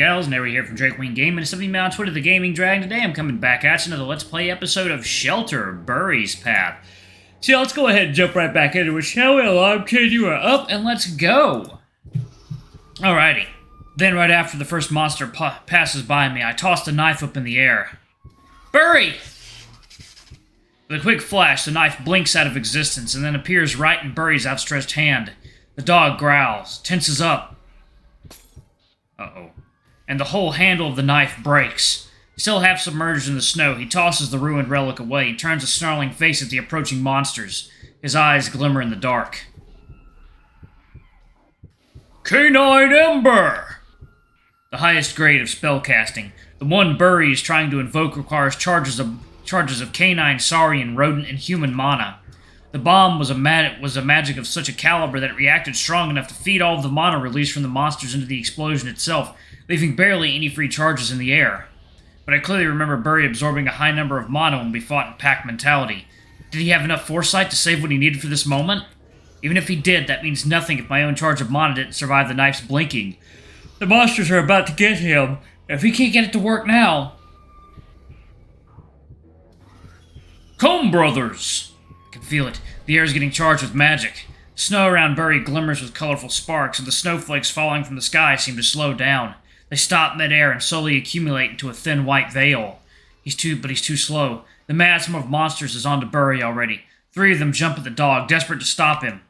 Hells, Never here from Drake Wing Gaming, and something on Twitter, The Gaming Dragon. Today I'm coming back at you another Let's Play episode of Shelter, Burry's Path. So yeah, let's go ahead and jump right back into it, shall we? Alarm kid, you are up, and let's go! Alrighty. Then right after the first monster passes by me, I toss the knife up in the air. Burry! With a quick flash, the knife blinks out of existence, and then appears right in Burry's outstretched hand. The dog growls, tenses up. Uh-oh. And the whole handle of the knife breaks. Still half submerged in the snow, he tosses the ruined relic away and turns a snarling face at the approaching monsters. His eyes glimmer in the dark. Canine Ember! The highest grade of spellcasting. The one Burry is trying to invoke requires charges of canine, saurian, rodent, and human mana. The bomb was a magic of such a caliber that it reacted strong enough to feed all of the mana released from the monsters into the explosion itself, leaving barely any free charges in the air. But I clearly remember Burry absorbing a high number of mana when we fought in pack mentality. Did he have enough foresight to save what he needed for this moment? Even if he did, that means nothing if my own charge of mana didn't survive the knife's blinking. The monsters are about to get him. If he can't get it to work now... Come, brothers! I can feel it. The air is getting charged with magic. Snow around Burry glimmers with colorful sparks, and the snowflakes falling from the sky seem to slow down. They stop mid-air and slowly accumulate into a thin white veil. He's too slow. The mass of monsters is onto Burry already. 3 of them jump at the dog, desperate to stop him.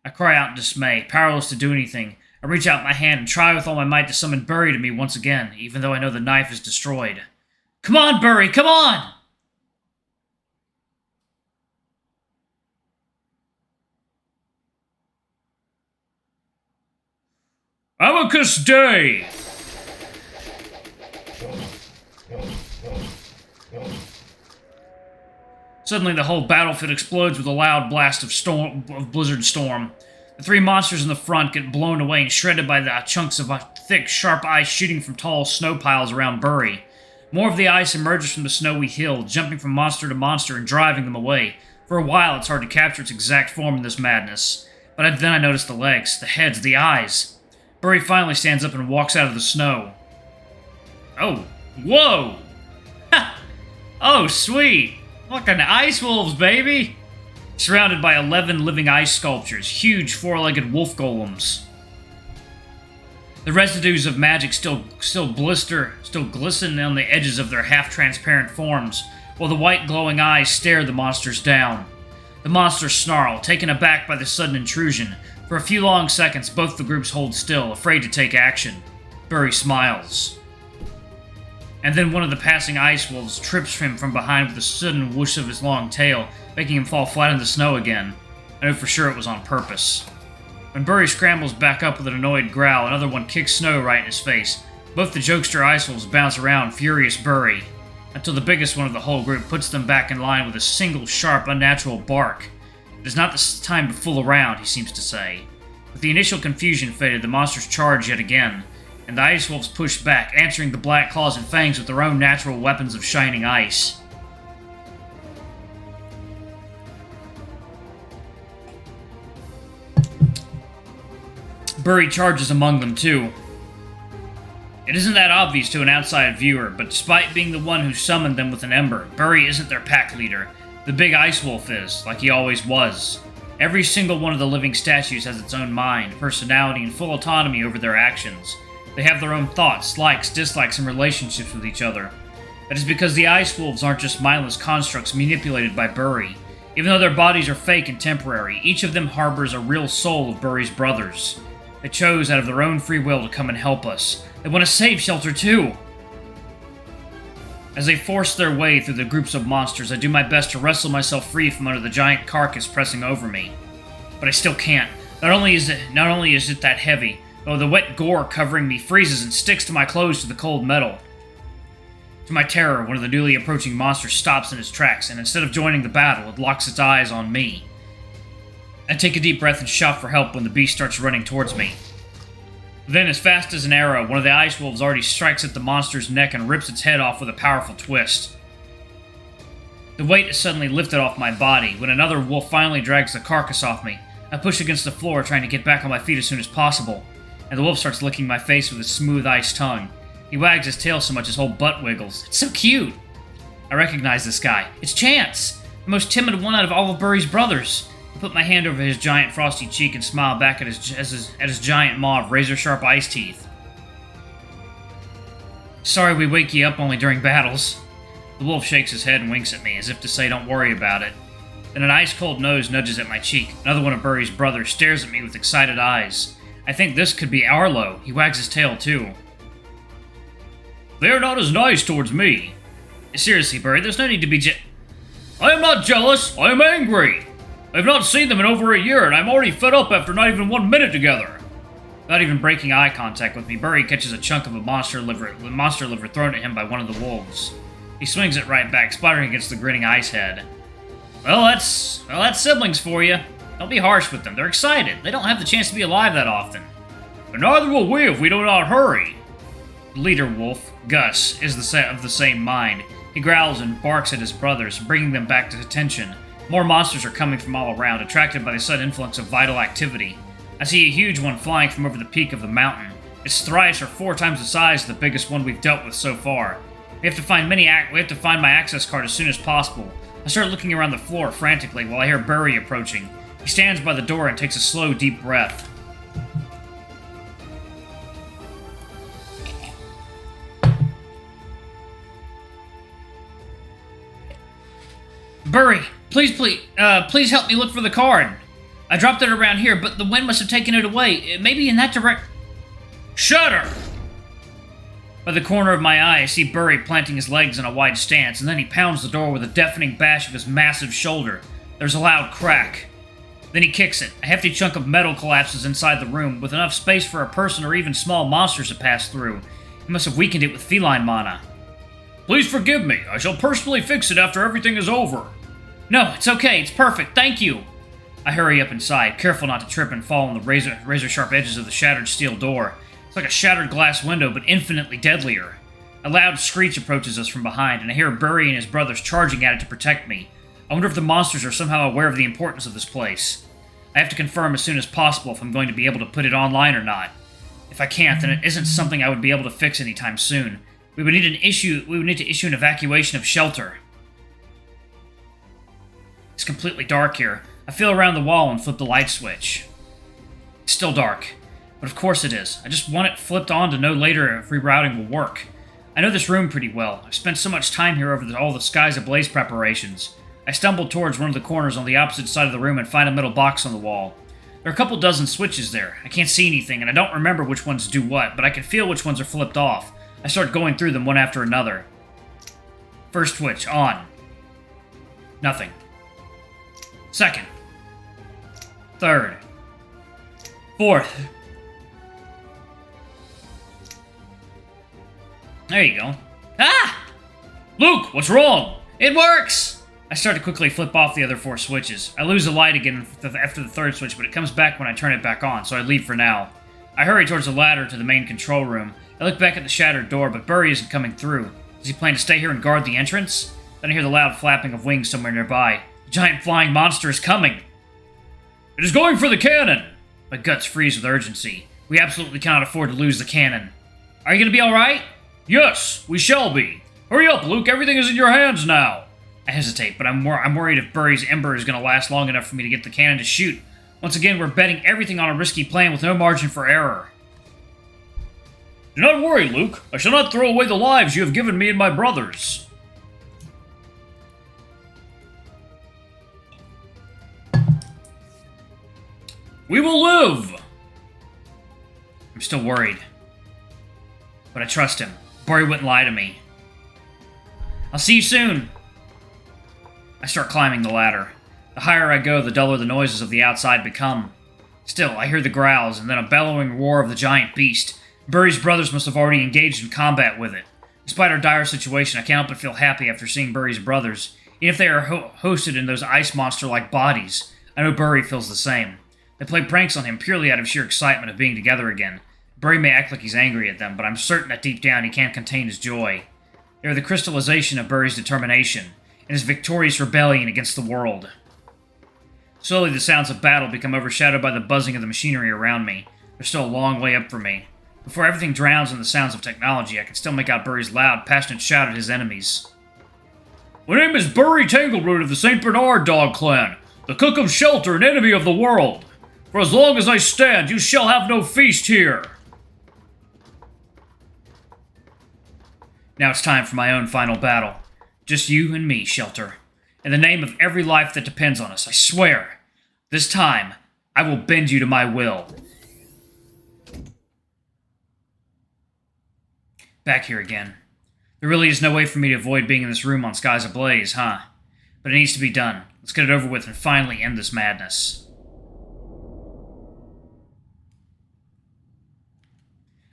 I cry out in dismay, powerless to do anything. I reach out my hand and try with all my might to summon Burry to me once again, even though I know the knife is destroyed. Come on, Burry, come on! Amicus Day! Suddenly the whole battlefield explodes with a loud blast of blizzard storm. The 3 monsters in the front get blown away and shredded by the chunks of thick, sharp ice shooting from tall snow piles around Burry. More of the ice emerges from the snowy hill, jumping from monster to monster and driving them away. For a while it's hard to capture its exact form in this madness. But then I notice the legs, the heads, the eyes. Burry finally stands up and walks out of the snow. Oh, whoa! Ha! Oh, sweet! Fucking ice wolves, baby! Surrounded by 11 living ice sculptures, huge 4-legged wolf golems. The residues of magic still glisten on the edges of their half-transparent forms, while the white glowing eyes stare the monsters down. The monsters snarl, taken aback by the sudden intrusion. For a few long seconds, both the groups hold still, afraid to take action. Burry smiles. And then one of the passing ice wolves trips him from behind with a sudden whoosh of his long tail, making him fall flat in the snow again. I know for sure it was on purpose. When Burry scrambles back up with an annoyed growl, another one kicks snow right in his face. Both the jokester ice wolves bounce around furious Burry, until the biggest one of the whole group puts them back in line with a single sharp, unnatural bark. It is not the time to fool around, he seems to say. With the initial confusion faded, the monsters charge yet again, and the ice wolves push back, answering the black claws and fangs with their own natural weapons of shining ice. Burry charges among them too. It isn't that obvious to an outside viewer, but despite being the one who summoned them with an ember, Burry isn't their pack leader. The big ice wolf is, like he always was. Every single one of the living statues has its own mind, personality, and full autonomy over their actions. They have their own thoughts, likes, dislikes, and relationships with each other. That is because the ice wolves aren't just mindless constructs manipulated by Burry. Even though their bodies are fake and temporary, each of them harbors a real soul of Burry's brothers. They chose out of their own free will to come and help us. They want to save Shelter too! As they force their way through the groups of monsters, I do my best to wrestle myself free from under the giant carcass pressing over me. But I still can't. Not only is it that heavy, though the wet gore covering me freezes and sticks to my clothes to the cold metal. To my terror, one of the newly approaching monsters stops in its tracks, and instead of joining the battle, it locks its eyes on me. I take a deep breath and shout for help when the beast starts running towards me. Then, as fast as an arrow, one of the ice wolves already strikes at the monster's neck and rips its head off with a powerful twist. The weight is suddenly lifted off my body when another wolf finally drags the carcass off me. I push against the floor, trying to get back on my feet as soon as possible, and the wolf starts licking my face with his smooth ice tongue. He wags his tail so much his whole butt wiggles. It's so cute! I recognize this guy. It's Chance! The most timid one out of all of Burry's brothers. I put my hand over his giant frosty cheek and smile back at his giant maw of razor-sharp ice teeth. Sorry we wake you up only during battles. The wolf shakes his head and winks at me, as if to say don't worry about it. Then an ice-cold nose nudges at my cheek. Another one of Burry's brothers stares at me with excited eyes. I think this could be Arlo. He wags his tail, too. They're not as nice towards me. Seriously, Burry, there's no need to be I am not jealous, I am angry! I've not seen them in over a year, and I'm already fed up after not even 1 minute together. Not even breaking eye contact with me, Burry catches a chunk of a monster liver thrown at him by one of the wolves. He swings it right back, splattering against the grinning ice head. Well, that's siblings for you. Don't be harsh with them, they're excited. They don't have the chance to be alive that often. But neither will we if we do not hurry. The leader wolf, Gus, is of the same mind. He growls and barks at his brothers, bringing them back to attention. More monsters are coming from all around, attracted by the sudden influx of vital activity. I see a huge one flying from over the peak of the mountain. Its thrice or 4 times the size of the biggest one we've dealt with so far. We have to find my access card as soon as possible. I start looking around the floor frantically while I hear Burry approaching. He stands by the door and takes a slow, deep breath. Burry, please help me look for the card. I dropped it around here, but the wind must have taken it away. Maybe in that direct... Shudder! By the corner of my eye, I see Burry planting his legs in a wide stance, and then he pounds the door with a deafening bash of his massive shoulder. There's a loud crack. Then he kicks it. A hefty chunk of metal collapses inside the room, with enough space for a person or even small monsters to pass through. He must have weakened it with feline mana. Please forgive me. I shall personally fix it after everything is over. No, it's okay. It's perfect. Thank you. I hurry up inside, careful not to trip and fall on the razor-sharp edges of the shattered steel door. It's like a shattered glass window, but infinitely deadlier. A loud screech approaches us from behind, and I hear Burry and his brothers charging at it to protect me. I wonder if the monsters are somehow aware of the importance of this place. I have to confirm as soon as possible if I'm going to be able to put it online or not. If I can't, then it isn't something I would be able to fix anytime soon. We would need to issue an evacuation of shelter. It's completely dark here. I feel around the wall and flip the light switch. It's still dark. But of course it is. I just want it flipped on to know later if rerouting will work. I know this room pretty well. I've spent so much time here over all the Skies Ablaze preparations. I stumble towards one of the corners on the opposite side of the room and find a metal box on the wall. There are a couple dozen switches there. I can't see anything, and I don't remember which ones do what, but I can feel which ones are flipped off. I start going through them one after another. First switch, on. Nothing. Second. Third. Fourth. There you go. Ah! Luke, what's wrong? It works! I start to quickly flip off the other 4 switches. I lose the light again after the 3rd switch, but it comes back when I turn it back on, so I leave for now. I hurry towards the ladder to the main control room. I look back at the shattered door, but Burry isn't coming through. Does he plan to stay here and guard the entrance? Then I hear the loud flapping of wings somewhere nearby. The giant flying monster is coming! It is going for the cannon! My guts freeze with urgency. We absolutely cannot afford to lose the cannon. Are you gonna be alright? Yes, we shall be. Hurry up, Luke, everything is in your hands now. I hesitate, but I'm worried if Burry's Ember is gonna last long enough for me to get the cannon to shoot. Once again, we're betting everything on a risky plan with no margin for error. Do not worry, Luke. I shall not throw away the lives you have given me and my brothers. We will live! I'm still worried. But I trust him. Burry wouldn't lie to me. I'll see you soon! I start climbing the ladder. The higher I go, the duller the noises of the outside become. Still, I hear the growls, and then a bellowing roar of the giant beast. Burry's brothers must have already engaged in combat with it. Despite our dire situation, I can't help but feel happy after seeing Burry's brothers, even if they are hosted in those ice monster-like bodies. I know Burry feels the same. They play pranks on him purely out of sheer excitement of being together again. Burry may act like he's angry at them, but I'm certain that deep down he can't contain his joy. They are the crystallization of Burry's determination, and his victorious rebellion against the world. Slowly the sounds of battle become overshadowed by the buzzing of the machinery around me. There's still a long way up for me. Before everything drowns in the sounds of technology, I can still make out Burry's loud, passionate shout at his enemies. My name is Burry Tangleroot of the St. Bernard Dog Clan, the cook of shelter and enemy of the world. For as long as I stand, you shall have no feast here. Now it's time for my own final battle. Just you and me, Shelter. In the name of every life that depends on us, I swear, this time, I will bend you to my will. Back here again. There really is no way for me to avoid being in this room on skies ablaze, huh? But it needs to be done. Let's get it over with and finally end this madness.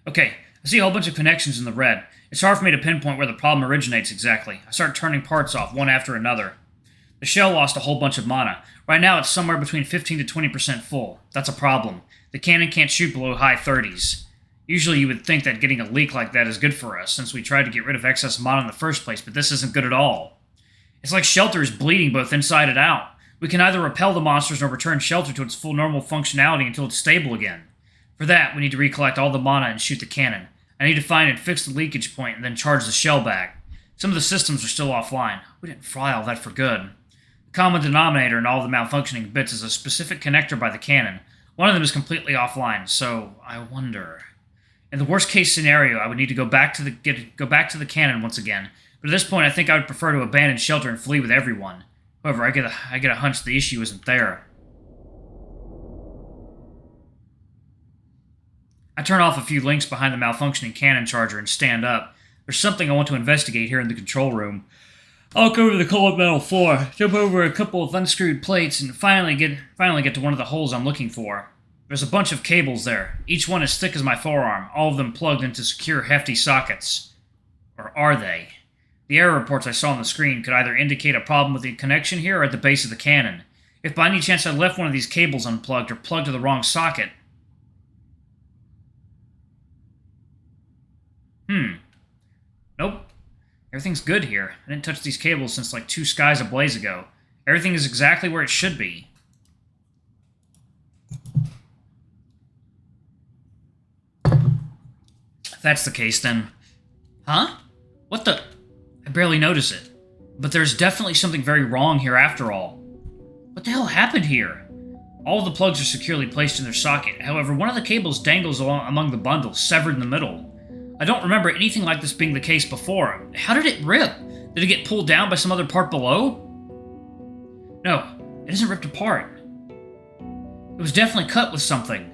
Okay, I see a whole bunch of connections in the red. It's hard for me to pinpoint where the problem originates exactly. I start turning parts off, one after another. The shell lost a whole bunch of mana. Right now it's somewhere between 15 to 20% full. That's a problem. The cannon can't shoot below high 30s. Usually you would think that getting a leak like that is good for us, since we tried to get rid of excess mana in the first place, but this isn't good at all. It's like Shelter is bleeding both inside and out. We can either repel the monsters or return Shelter to its full normal functionality until it's stable again. For that, we need to recollect all the mana and shoot the cannon. I need to find and fix the leakage point and then charge the shell back. Some of the systems are still offline. We didn't fry all that for good. The common denominator in all the malfunctioning bits is a specific connector by the cannon. One of them is completely offline, so I wonder. In the worst case scenario, I would need to go back to the cannon once again. But at this point, I think I would prefer to abandon Shelter and flee with everyone. However, I get a hunch the issue isn't there. I turn off a few links behind the malfunctioning cannon charger and stand up. There's something I want to investigate here in the control room. I'll go to the cold metal floor, jump over a couple of unscrewed plates, and finally get to one of the holes I'm looking for. There's a bunch of cables there, each one as thick as my forearm, all of them plugged into secure, hefty sockets. Or are they? The error reports I saw on the screen could either indicate a problem with the connection here or at the base of the cannon. If by any chance I left one of these cables unplugged or plugged to the wrong socket... Nope. Everything's good here. I didn't touch these cables since like 2 skies ablaze ago. Everything is exactly where it should be. If that's the case, then... Huh? What the... I barely notice it. But there's definitely something very wrong here after all. What the hell happened here? All of the plugs are securely placed in their socket. However, one of the cables dangles along among the bundles, severed in the middle. I don't remember anything like this being the case before. How did it rip? Did it get pulled down by some other part below? No, it isn't ripped apart. It was definitely cut with something.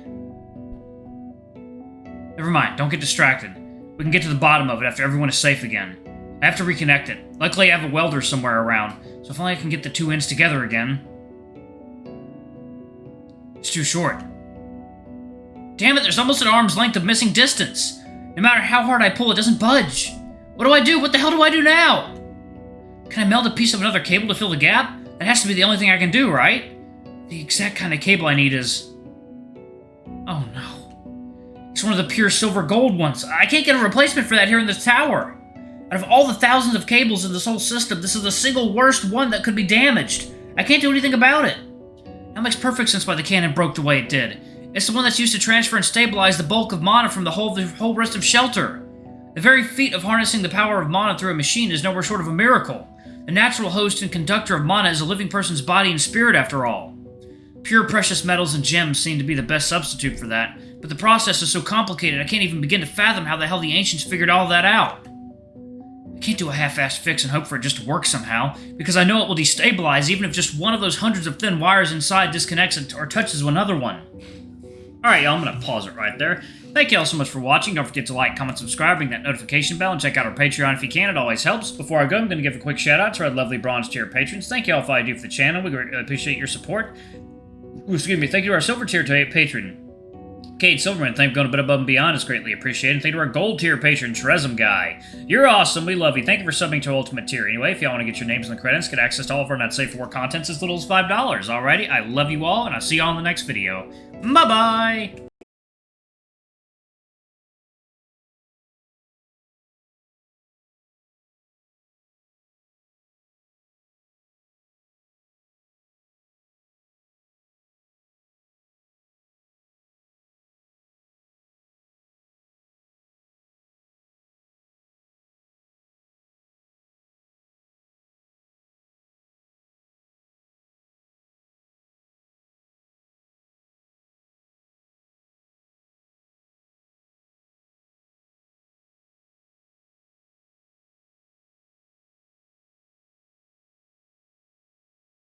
Never mind, don't get distracted. We can get to the bottom of it after everyone is safe again. I have to reconnect it. Luckily I have a welder somewhere around, so if only I can get the 2 ends together again. It's too short. Damn it, there's almost an arm's length of missing distance. No matter how hard I pull, it doesn't budge. What do I do? What the hell do I do now? Can I meld a piece of another cable to fill the gap? That has to be the only thing I can do, right? The exact kind of cable I need is... Oh no. It's one of the pure silver gold ones. I can't get a replacement for that here in this tower. Out of all the thousands of cables in this whole system, this is the single worst one that could be damaged. I can't do anything about it. That makes perfect sense why the cannon broke the way it did. It's the one that's used to transfer and stabilize the bulk of mana from the whole rest of Shelter. The very feat of harnessing the power of mana through a machine is nowhere short of a miracle. The natural host and conductor of mana is a living person's body and spirit, after all. Pure precious metals and gems seem to be the best substitute for that, but the process is so complicated I can't even begin to fathom how the hell the ancients figured all that out. I can't do a half-assed fix and hope for it just to work somehow, because I know it will destabilize even if just one of those hundreds of thin wires inside disconnects or touches another one. Alright, y'all, I'm going to pause it right there. Thank you all so much for watching. Don't forget to like, comment, subscribe, ring that notification bell, and check out our Patreon if you can. It always helps. Before I go, I'm going to give a quick shout-out to our lovely bronze tier patrons. Thank you all for all you do for the channel. We greatly appreciate your support. Excuse me. Thank you to our silver tier patron, Kate Silverman. Thank you for going a bit above and beyond. It's greatly appreciated. Thank you to our gold tier patron, Trezum Guy. You're awesome. We love you. Thank you for subbing to our ultimate tier. Anyway, if y'all want to get your names in the credits, get access to all of our not safe for work contents as little as $5. Alrighty, I love you all, and I'll see y'all in the next video. Bye-bye!